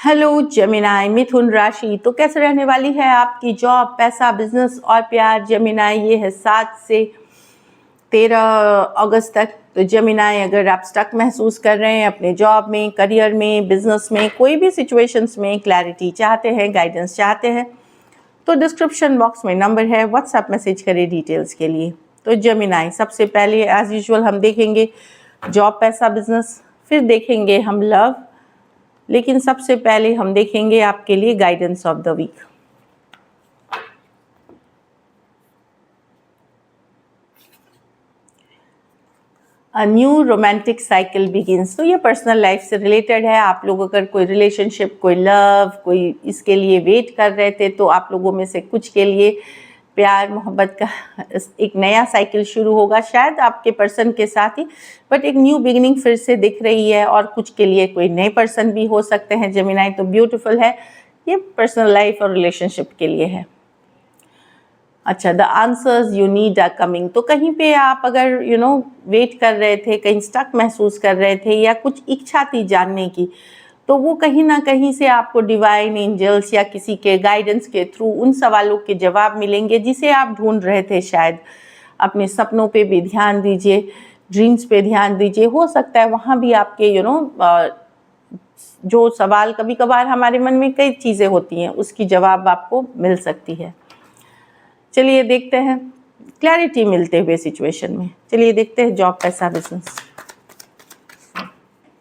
Hello Gemini मिथुन राशि। तो कैसे रहने वाली है आपकी जॉब, पैसा, बिजनेस और प्यार। जेमिनाई ये है 7 से 13 अगस्त तक। तो जेमिनाई अगर आप स्टक महसूस कर रहे हैं अपने जॉब में, करियर में, बिजनेस में, कोई भी सिचुएशंस में क्लैरिटी चाहते हैं, गाइडेंस चाहते हैं, तो डिस्क्रिप्शन बॉक्स में नंबर है, व्हाट्सएप मैसेज करें डिटेल्स के लिए। तो जेमिनाई सबसे पहले एज यूजुअल हम देखेंगे जॉब, पैसा, बिजनेस, फिर देखेंगे हम लव, लेकिन सबसे पहले हम देखेंगे आपके लिए guidance of the week. A new romantic cycle begins. तो ये पर्सनल लाइफ से रिलेटेड है। आप लोग अगर कोई रिलेशनशिप, कोई लव, कोई इसके लिए वेट कर रहे थे, तो आप लोगों में से कुछ के लिए प्यार मोहब्बत का एक नया साइकिल शुरू होगा, शायद आपके पर्सन के साथ ही, बट एक न्यू बिगिनिंग फिर से दिख रही है। और कुछ के लिए कोई नए पर्सन भी हो सकते हैं जेमिनाई। तो ब्यूटीफुल है, ये पर्सनल लाइफ और रिलेशनशिप के लिए है। अच्छा, the answers you need are coming. तो कहीं पे आप अगर वेट कर रहे थे, कहीं स्टक महसूस कर रहे थे या कुछ इच्छा थी जानने की, तो वो कहीं ना कहीं से आपको डिवाइन एंजल्स या किसी के गाइडेंस के थ्रू उन सवालों के जवाब मिलेंगे जिसे आप ढूंढ रहे थे। शायद अपने सपनों पे भी ध्यान दीजिए, ड्रीम्स पे ध्यान दीजिए। हो सकता है वहाँ भी आपके जो सवाल, कभी कभार हमारे मन में कई चीज़ें होती हैं, उसकी जवाब आपको मिल सकती है। चलिए देखते हैं क्लैरिटी मिलते हुए सिचुएशन में। चलिए देखते हैं जॉब, पैसा, बिजनेस।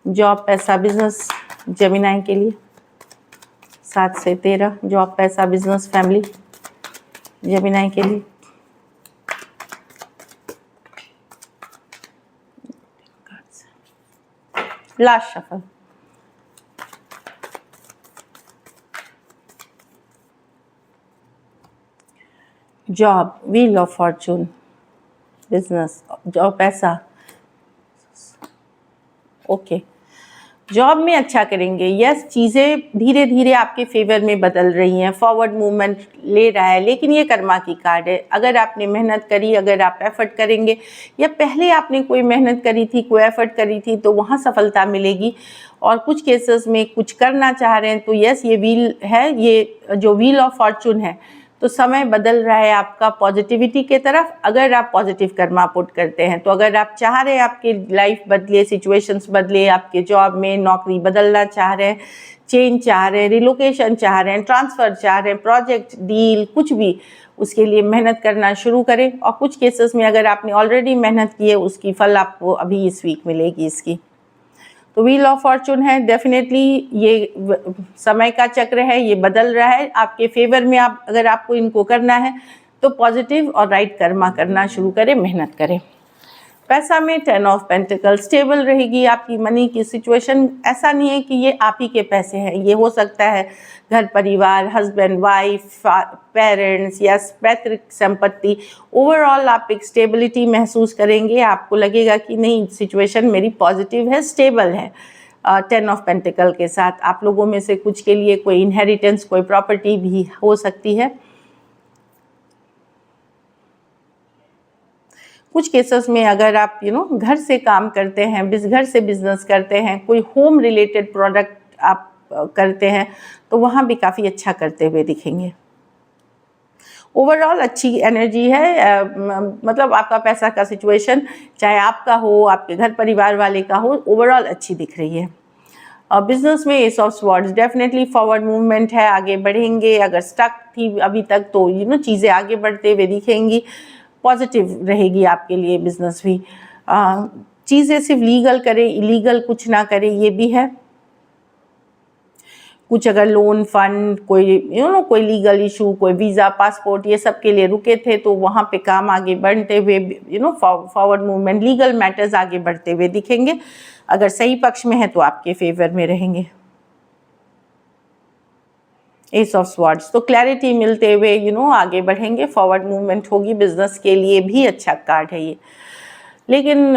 जॉब, पैसा, बिजनेस जेमिनाई के लिए 7 से 13। जॉब, पैसा, बिजनेस, फैमिली जेमिनाई के लिए। Last shuffle. Job, wheel of Fortune, business, job, पैसा। ओके, जॉब में अच्छा करेंगे। यस, चीज़ें धीरे धीरे आपके फेवर में बदल रही हैं, फॉरवर्ड मूवमेंट ले रहा है, लेकिन ये कर्मा की कार्ड है। अगर आपने मेहनत करी, अगर आप एफर्ट करेंगे या पहले आपने कोई मेहनत करी थी, कोई एफर्ट करी थी, तो वहाँ सफलता मिलेगी। और कुछ केसेस में कुछ करना चाह रहे हैं, तो यस, ये व्हील है, ये जो व्हील ऑफ फॉर्चून है, तो समय बदल रहा है आपका पॉजिटिविटी के तरफ। अगर आप पॉजिटिव कर्मा पुट करते हैं, तो अगर आप चाह रहे हैं आपकी लाइफ बदले, सिचुएशंस बदले, आपके जॉब में नौकरी बदलना चाह रहे हैं, चेंज चाह रहे हैं, रिलोकेशन चाह रहे हैं, ट्रांसफ़र चाह रहे हैं, प्रोजेक्ट, डील, कुछ भी, उसके लिए मेहनत करना शुरू करें। और कुछ केसेस में अगर आपने ऑलरेडी मेहनत की है, उसकी फल आपको अभी इस वीक मिलेगी इसकी। तो व्हील ऑफ फॉर्चून है, डेफिनेटली ये समय का चक्र है, ये बदल रहा है आपके फेवर में। आप अगर आपको इनको करना है तो पॉजिटिव और राइट कर्मा करना शुरू करें, मेहनत करें। पैसा में 10 ऑफ पेंटिकल, स्टेबल रहेगी आपकी मनी की सिचुएशन। ऐसा नहीं है कि ये आप ही के पैसे हैं, ये हो सकता है घर परिवार, हस्बैंड वाइफ, पेरेंट्स या पैतृक संपत्ति। ओवरऑल आप एक स्टेबिलिटी महसूस करेंगे, आपको लगेगा कि नहीं, सिचुएशन मेरी पॉजिटिव है, स्टेबल है। 10 ऑफ पेंटिकल के साथ आप लोगों में से कुछ के लिए कोई इनहेरिटेंस, कोई प्रॉपर्टी भी हो सकती है। कुछ केसेस में अगर आप घर से काम करते हैं, घर से बिजनेस करते हैं, कोई होम रिलेटेड प्रोडक्ट आप करते हैं, तो वहाँ भी काफ़ी अच्छा करते हुए दिखेंगे। ओवरऑल अच्छी एनर्जी है। मतलब आपका पैसा का सिचुएशन, चाहे आपका हो, आपके घर परिवार वाले का हो, ओवरऑल अच्छी दिख रही है। बिजनेस में S of swords, definitely forward movement है, आगे बढ़ेंगे। अगर स्टक थी अभी तक, तो चीज़ें आगे बढ़ते हुए दिखेंगी, पॉजिटिव रहेगी आपके लिए बिजनेस भी। चीज़ें सिर्फ लीगल करें, इलीगल कुछ ना करें, ये भी है। कुछ अगर लोन फंड, कोई कोई लीगल इशू, कोई वीज़ा, पासपोर्ट, ये सब के लिए रुके थे, तो वहाँ पे काम आगे बढ़ते हुए, फॉरवर्ड मूवमेंट, लीगल मैटर्स आगे बढ़ते हुए दिखेंगे। अगर सही पक्ष में है तो आपके फेवर में रहेंगे। एस ऑफ स्वॉर्ड्स, तो क्लैरिटी मिलते हुए आगे बढ़ेंगे, फॉरवर्ड मूवमेंट होगी। बिजनेस के लिए भी अच्छा कार्ड है ये। लेकिन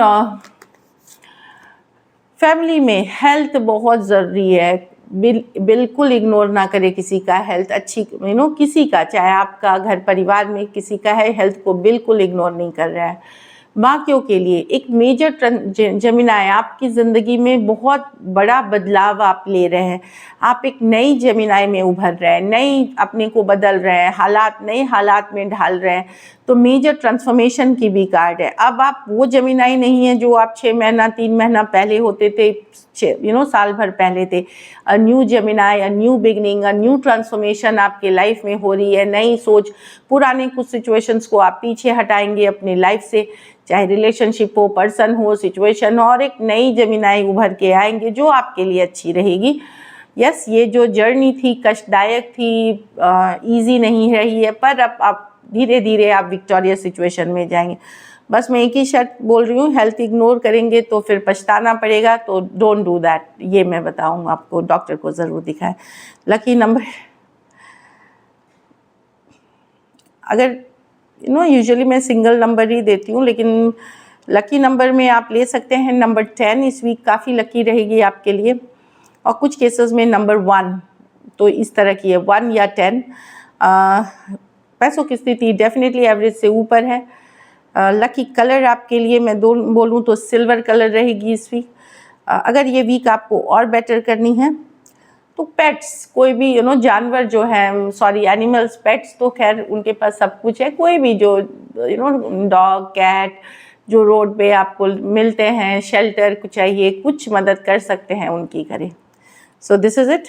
फैमिली में हेल्थ बहुत ज़रूरी है। बिल्कुल इग्नोर ना करें किसी का हेल्थ। अच्छी किसी का, चाहे आपका घर परिवार में किसी का है, हेल्थ को बिल्कुल इग्नोर नहीं कर रहा है। बाकियों के लिए एक मेजर जेमिनाई आपकी ज़िंदगी में बहुत बड़ा बदलाव आप ले रहे हैं। आप एक नई जेमिनाई में उभर रहे हैं, नई अपने को बदल रहे हैं, नए हालात में ढाल रहे हैं। तो मेजर ट्रांसफॉर्मेशन की भी कार्ड है। अब आप वो जेमिनाई नहीं है जो आप 6 महीना 3 महीना पहले होते थे, साल भर पहले थे। A new Gemini, a new beginning, a new transformation आपके लाइफ में हो रही है। नई सोच, पुराने कुछ सिचुएशंस को आप पीछे हटाएंगे अपनी लाइफ से, चाहे रिलेशनशिप हो, पर्सन हो, सिचुएशन हो, और एक नई जेमिनाई उभर के आएंगे जो आपके लिए अच्छी रहेगी। यस, ये जो जर्नी थी कष्टदायक थी, इजी नहीं रही है, पर अब आप धीरे धीरे आप विक्टोरियस सिचुएशन में जाएंगे। बस मैं एक ही शर्त बोल रही हूँ, हेल्थ इग्नोर करेंगे तो फिर पछताना पड़ेगा, तो डोंट डू दैट। ये मैं बताऊँ आपको, डॉक्टर को ज़रूर दिखाएं। लकी नंबर, अगर यूजुअली मैं सिंगल नंबर ही देती हूँ, लेकिन लकी नंबर में आप ले सकते हैं नंबर 10। इस वीक काफ़ी लकी रहेगी आपके लिए। और कुछ केसेस में नंबर 1, तो इस तरह की है 1 या 10। पैसों की स्थिति डेफिनेटली एवरेज से ऊपर है। लकी कलर आपके लिए मैं बोलूँ तो सिल्वर कलर रहेगी इस वीक। अगर ये वीक आपको और बेटर करनी है तो पेट्स, कोई भी जानवर जो है, सॉरी एनिमल्स, पेट्स तो खैर उनके पास सब कुछ है, कोई भी जो डॉग, कैट जो रोड पे आपको मिलते हैं, शेल्टर चाहिए, कुछ मदद कर सकते हैं उनकी करें। So this is it.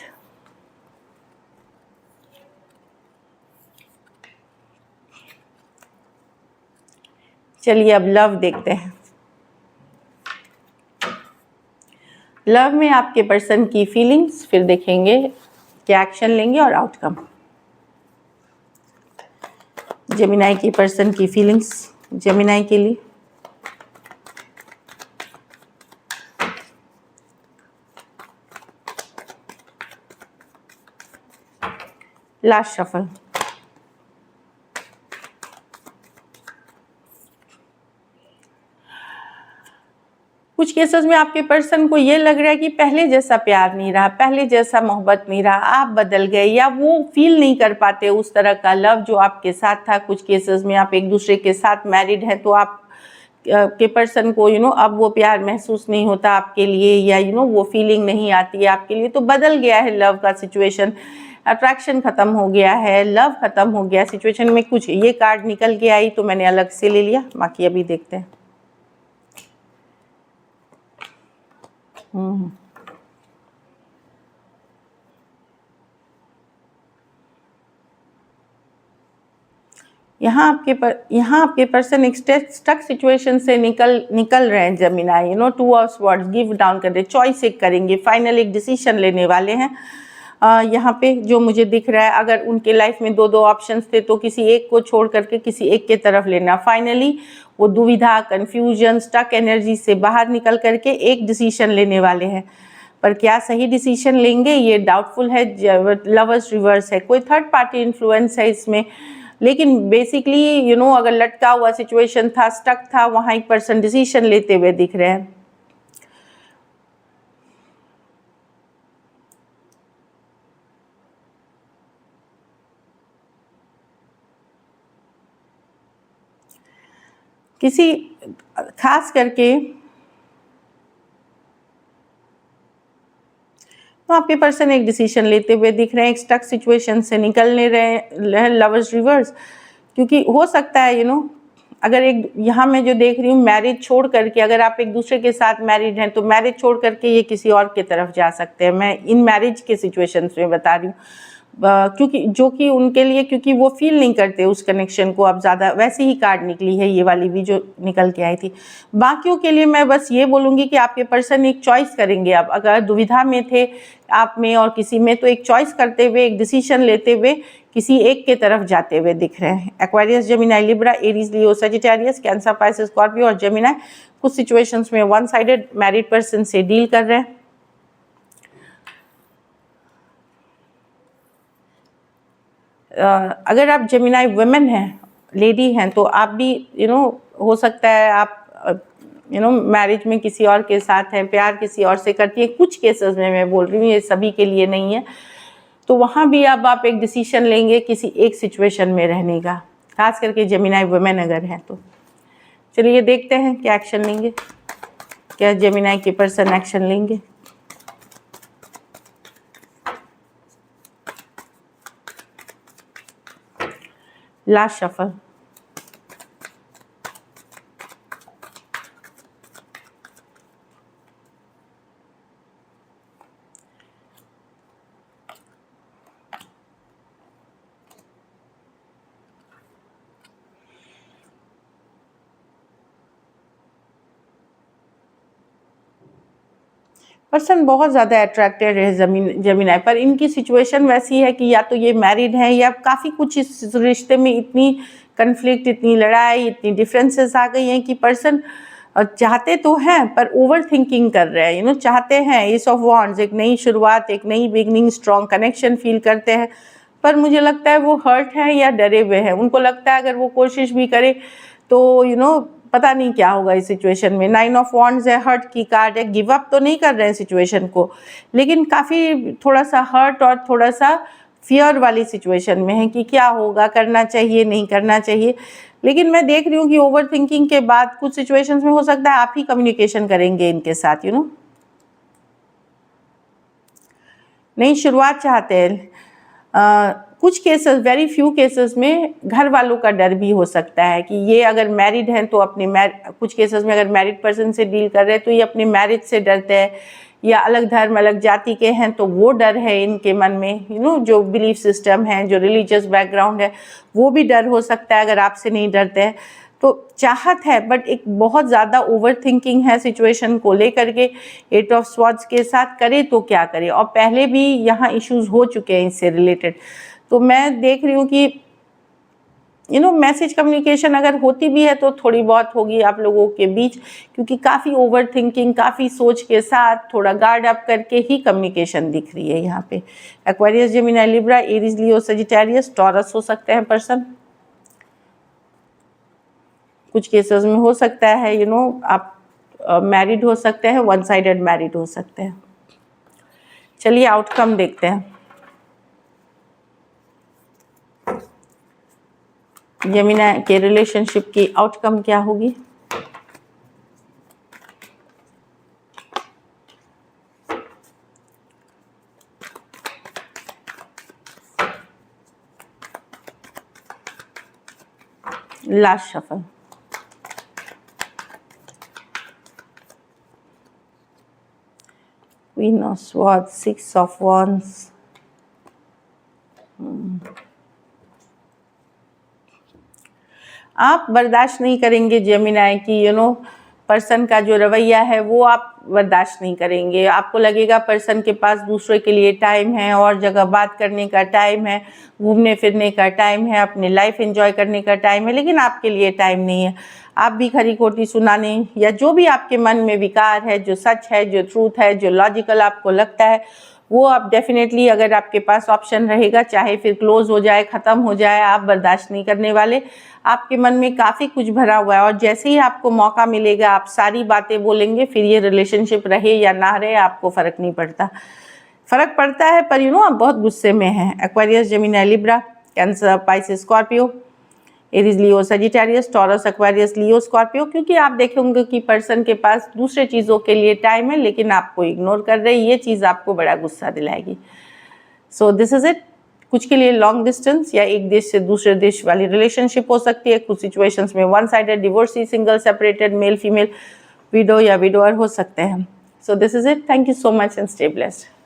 चलिए अब लव देखते हैं। लव में आपके पर्सन की फीलिंग्स, फिर देखेंगे क्या एक्शन लेंगे और आउटकम। जेमिनाई की पर्सन की फीलिंग्स जेमिनाई के लिए। Last shuffle. कुछ केसेस में आपके पर्सन को ये लग रहा है कि पहले जैसा प्यार नहीं रहा, पहले जैसा मोहब्बत नहीं रहा, आप बदल गए, या वो फील नहीं कर पाते उस तरह का लव जो आपके साथ था। कुछ केसेस में आप एक दूसरे के साथ मैरिड हैं, तो आप के पर्सन को अब वो प्यार महसूस नहीं होता आपके लिए, या वो फीलिंग नहीं आती है आपके लिए। तो बदल गया है लव का सिचुएशन, अट्रैक्शन ख़त्म हो गया है, लव ख़त्म हो गया सिचुएशन में। कुछ ये कार्ड निकल के आई तो मैंने अलग से ले लिया, बाकी अभी देखते हैं। यहाँ आपके पर्सन एक स्टक सिचुएशन से निकल रहे हैं Gemini. 2 of swords, give down कर रहे, चॉइस एक करेंगे, फाइनल एक डिसीजन लेने वाले हैं। यहाँ पे जो मुझे दिख रहा है, अगर उनके लाइफ में 2 ऑप्शंस थे तो किसी एक को छोड़ करके किसी एक के तरफ लेना। फाइनली वो दुविधा, कन्फ्यूजन, स्टक एनर्जी से बाहर निकल करके एक डिसीजन लेने वाले हैं। पर क्या सही डिसीजन लेंगे ये डाउटफुल है। लवर्स रिवर्स है, कोई थर्ड पार्टी इन्फ्लुएंस है इसमें। लेकिन बेसिकली अगर लटका हुआ सिचुएशन था, स्टक था, वहाँ एक पर्सन डिसीजन लेते हुए दिख रहे हैं। किसी खास करके तो आपके पर्सन एक डिसीजन लेते हुए दिख रहे हैं, एक स्टक सिचुएशन से निकलने रहे हैं लवर्स रिवर्स। क्योंकि हो सकता है अगर एक यहाँ मैं जो देख रही हूँ, मैरिज छोड़ करके, अगर आप एक दूसरे के साथ मैरिड हैं तो मैरिज छोड़ करके ये किसी और की तरफ जा सकते हैं। मैं इन मैरिज के सिचुएशंस में बता रही हूँ, क्योंकि उनके लिए, क्योंकि वो फील नहीं करते उस कनेक्शन को। अब ज़्यादा वैसे ही कार्ड निकली है ये वाली भी जो निकल के आई थी। बाकियों के लिए मैं बस ये बोलूँगी कि आपके पर्सन एक चॉइस करेंगे। अब अगर दुविधा में थे आप में और किसी में, तो एक चॉइस करते हुए, एक डिसीजन लेते हुए किसी एक के तरफ जाते हुए दिख रहे हैं। Aquarius, Gemini, Libra, Aries, Leo, Sagittarius, cancer, Pisces, Scorpio और जेमिनाई कुछ सिचुएशंस में वन साइडेड मैरिड पर्सन से डील कर रहे हैं। अगर आप जेमिनाई वुमेन हैं, लेडी हैं, तो आप भी हो सकता है आप मैरिज में किसी और के साथ हैं, प्यार किसी और से करती हैं। कुछ केसेस में मैं बोल रही हूँ, ये सभी के लिए नहीं है। तो वहाँ भी अब आप एक डिसीजन लेंगे किसी एक सिचुएशन में रहने का, खास करके जेमिनाई वुमेन अगर हैं तो। चलिए देखते हैं क्या एक्शन लेंगे, क्या जेमिनी के पर्सन एक्शन लेंगे। Last shuffle. पर्सन बहुत ज़्यादा अट्रैक्टेड है जेमिनी पर। इनकी सिचुएशन वैसी है कि या तो ये मैरिड है या काफ़ी कुछ इस रिश्ते में इतनी कन्फ्लिक्ट, इतनी लड़ाई, इतनी डिफरेंसेस आ गई हैं कि पर्सन चाहते तो हैं पर ओवर थिंकिंग कर रहे हैं। चाहते हैं एस ऑफ वॉन्ड्स, एक नई शुरुआत, एक नई बिगनिंग, स्ट्रॉन्ग कनेक्शन फील करते हैं, पर मुझे लगता है वो हर्ट है या डरे हुए हैं। उनको लगता है अगर वो कोशिश भी करे तो पता नहीं क्या होगा इस सिचुएशन में। 9 ऑफ वॉन्ड्स है, हर्ट की कार्ड है। गिव अप तो नहीं कर रहे हैं सिचुएशन को, लेकिन काफ़ी थोड़ा सा हर्ट और थोड़ा सा फियर वाली सिचुएशन में है कि क्या होगा, करना चाहिए नहीं करना चाहिए। लेकिन मैं देख रही हूँ कि ओवर थिंकिंग के बाद कुछ सिचुएशंस में हो सकता है आप ही कम्युनिकेशन करेंगे इनके साथ। नई शुरुआत चाहते हैं। कुछ केसेस, वेरी फ्यू केसेस में घर वालों का डर भी हो सकता है कि ये अगर मैरिड हैं तो अपने कुछ केसेस में अगर मैरिड पर्सन से डील कर रहे हैं तो ये अपने मैरिज से डरते हैं, या अलग धर्म अलग जाति के हैं तो वो डर है इनके मन में। जो बिलीफ सिस्टम है, जो रिलीजियस बैकग्राउंड है, वो भी डर हो सकता है अगर आपसे नहीं डरते हैं। तो चाहत है बट एक बहुत ज़्यादा ओवर थिंकिंग है सिचुएशन को लेकर के। 8 ऑफ स्वॉर्ड्स के साथ करे तो क्या करे, और पहले भी यहाँ इश्यूज हो चुके हैं इससे रिलेटेड। तो मैं देख रही हूँ कि मैसेज कम्युनिकेशन अगर होती भी है तो थोड़ी बहुत होगी आप लोगों के बीच, क्योंकि काफ़ी ओवर थिंकिंग, काफ़ी सोच के साथ थोड़ा गार्ड अप करके ही कम्युनिकेशन दिख रही है यहाँ पे। Aquarius, Gemini, Libra, Aries, Leo, Sagittarius, taurus हो सकते हैं पर्सन। कुछ केसेस में हो सकता है आप मैरिड हो सकते हैं, वन साइडेड मैरिड हो सकते हैं। चलिए आउटकम देखते हैं। जेमिनी के रिलेशनशिप की आउटकम क्या होगी। Last shuffle. Queen of swords, 6 of wands. आप बर्दाश्त नहीं करेंगे जेमिनी की पर्सन का जो रवैया है वो आप बर्दाश्त नहीं करेंगे। आपको लगेगा पर्सन के पास दूसरे के लिए टाइम है, और जगह बात करने का टाइम है, घूमने फिरने का टाइम है, अपनी लाइफ एंजॉय करने का टाइम है, लेकिन आपके लिए टाइम नहीं है। आप भी खरी खोटी सुनाने या जो भी आपके मन में विकार है, जो सच है, जो ट्रूथ है, जो लॉजिकल आपको लगता है, वो आप डेफिनेटली, अगर आपके पास ऑप्शन रहेगा, चाहे फिर क्लोज हो जाए, ख़त्म हो जाए, आप बर्दाश्त नहीं करने वाले। आपके मन में काफ़ी कुछ भरा हुआ है, और जैसे ही आपको मौका मिलेगा आप सारी बातें बोलेंगे। फिर ये रिलेशनशिप रहे या ना रहे आपको फ़र्क नहीं पड़ता। फ़र्क पड़ता है पर आप बहुत गुस्से में हैं। Aquarius, Gemini, Libra, Cancer, Pisces, Scorpio, Aries, Leo, Sagittarius, Taurus, Aquarius, Leo, Scorpio. क्योंकि आप देखेंगे कि पर्सन के पास दूसरे चीज़ों के लिए टाइम है, लेकिन आपको इग्नोर कर रहे हैं। ये चीज़ आपको बड़ा गुस्सा दिलाएगी। So this is it. कुछ के लिए लॉन्ग डिस्टेंस या एक देश से दूसरे देश वाली रिलेशनशिप हो सकती है। कुछ सिचुएशंस में one sided, divorcee, single, separated, male female, window या विडोअर हो सकते हैं। सो this is it. Thank you so much and stay blessed.